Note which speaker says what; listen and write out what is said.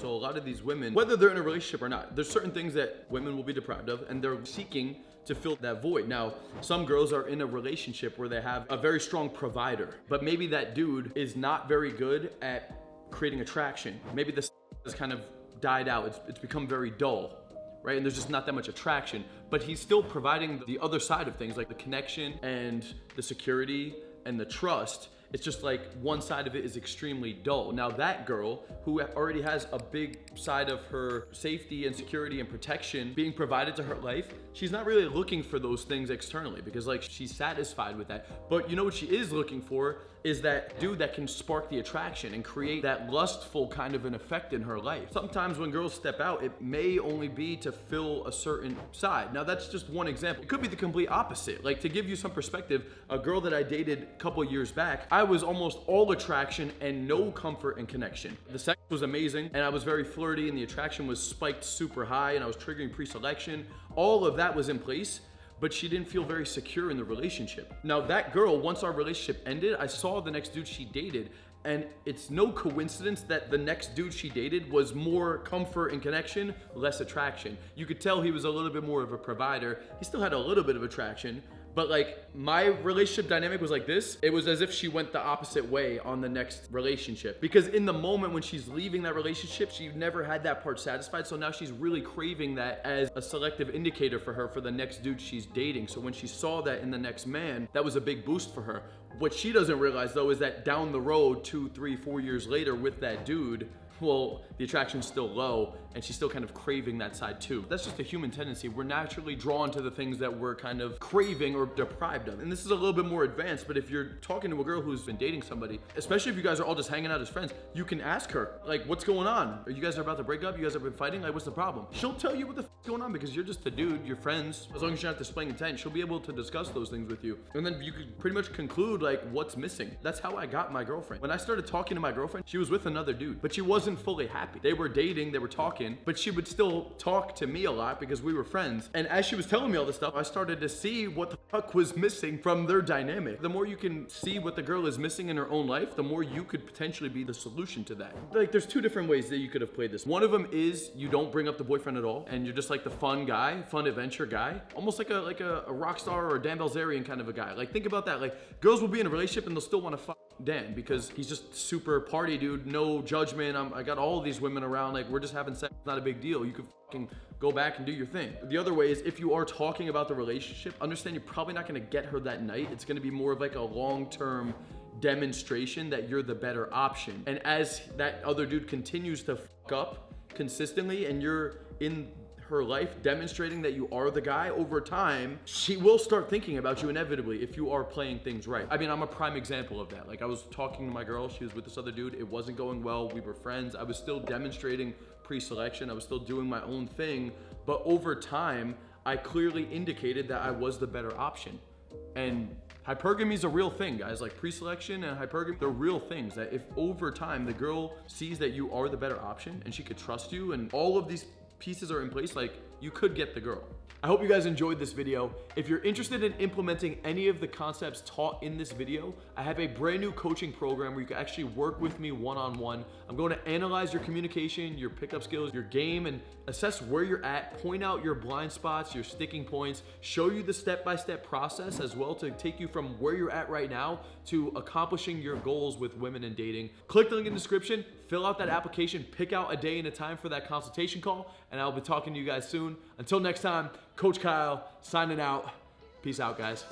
Speaker 1: So a lot of these women, whether they're in a relationship or not, there's certain things that women will be deprived of, and they're seeking to fill that void. Now, some girls are in a relationship where they have a very strong provider, but maybe that dude is not very good at creating attraction. Maybe the has kind of died out. It's become very dull, right? And there's just not that much attraction, but he's still providing the other side of things, like the connection and the security and the trust. It's just like one side of it is extremely dull. Now that girl who already has a big side of her safety and security and protection being provided to her life, she's not really looking for those things externally because like she's satisfied with that. But you know what she is looking for is that dude that can spark the attraction and create that lustful kind of an effect in her life. Sometimes when girls step out, it may only be to fill a certain side. Now that's just one example. It could be the complete opposite. Like to give you some perspective, a girl that I dated a couple years back, I was almost all attraction and no comfort and connection. The sex was amazing and I was very flirty and the attraction was spiked super high and I was triggering pre-selection. All of that was in place, but she didn't feel very secure in the relationship. Now that girl, once our relationship ended, I saw the next dude she dated, and it's no coincidence that the next dude she dated was more comfort and connection, less attraction. You could tell he was a little bit more of a provider. He still had a little bit of attraction, but like my relationship dynamic was like this. It was as if she went the opposite way on the next relationship, because in the moment when she's leaving that relationship, she never had that part satisfied. So now she's really craving that as a selective indicator for her for the next dude she's dating. So when she saw that in the next man, that was a big boost for her. What she doesn't realize though is that down the road, 2, 3, 4 years later with that dude, well, the attraction's still low and she's still kind of craving that side too. That's just a human tendency. We're naturally drawn to the things that we're kind of craving or deprived of. And this is a little bit more advanced, but if you're talking to a girl who's been dating somebody, especially if you guys are all just hanging out as friends, you can ask her, like, what's going on? Are you guys about to break up? You guys have been fighting? Like, what's the problem? She'll tell you what the f***'s going on because you're just a dude, you're friends. As long as you're not displaying intent, she'll be able to discuss those things with you. And then you could pretty much conclude like what's missing. That's how I got my girlfriend. When I started talking to my girlfriend, she was with another dude, but she wasn't fully happy. They were dating, they were talking, but she would still talk to me a lot because we were friends. And as she was telling me all this stuff, I started to see what the fuck was missing from their dynamic. The more you can see what the girl is missing in her own life, the more you could potentially be the solution to that. Like there's two different ways that you could have played this. One of them is you don't bring up the boyfriend at all and you're just like the fun guy, fun adventure guy, almost like a rock star or a Dan Bilzerian kind of a guy. Like think about that. Like girls will be in a relationship and they'll still want to fuck Dan because he's just super party dude, no judgment. I got all these women around, like we're just having sex, it's not a big deal. You could fucking go back and do your thing. The other way is if you are talking about the relationship, understand you're probably not gonna get her that night. It's gonna be more of like a long-term demonstration that you're the better option. And as that other dude continues to fuck up consistently and you're in her life demonstrating that you are the guy, over time she will start thinking about you inevitably if you are playing things right. I mean, I'm a prime example of that. Like I was talking to my girl, she was with this other dude, it wasn't going well, we were friends, I was still demonstrating pre-selection, I was still doing my own thing, but over time I clearly indicated that I was the better option. And hypergamy is a real thing, guys. Like pre-selection and hypergamy, they're real things that if over time the girl sees that you are the better option and she could trust you and all of these pieces are in place, like you could get the girl. I hope you guys enjoyed this video. If you're interested in implementing any of the concepts taught in this video, I have a brand new coaching program where you can actually work with me one-on-one. I'm going to analyze your communication, your pickup skills, your game, and assess where you're at, point out your blind spots, your sticking points, show you the step-by-step process as well to take you from where you're at right now to accomplishing your goals with women and dating. Click the link in the description, fill out that application, pick out a day and a time for that consultation call, and I'll be talking to you guys soon. Until next time, Coach Kyle signing out. Peace out, guys.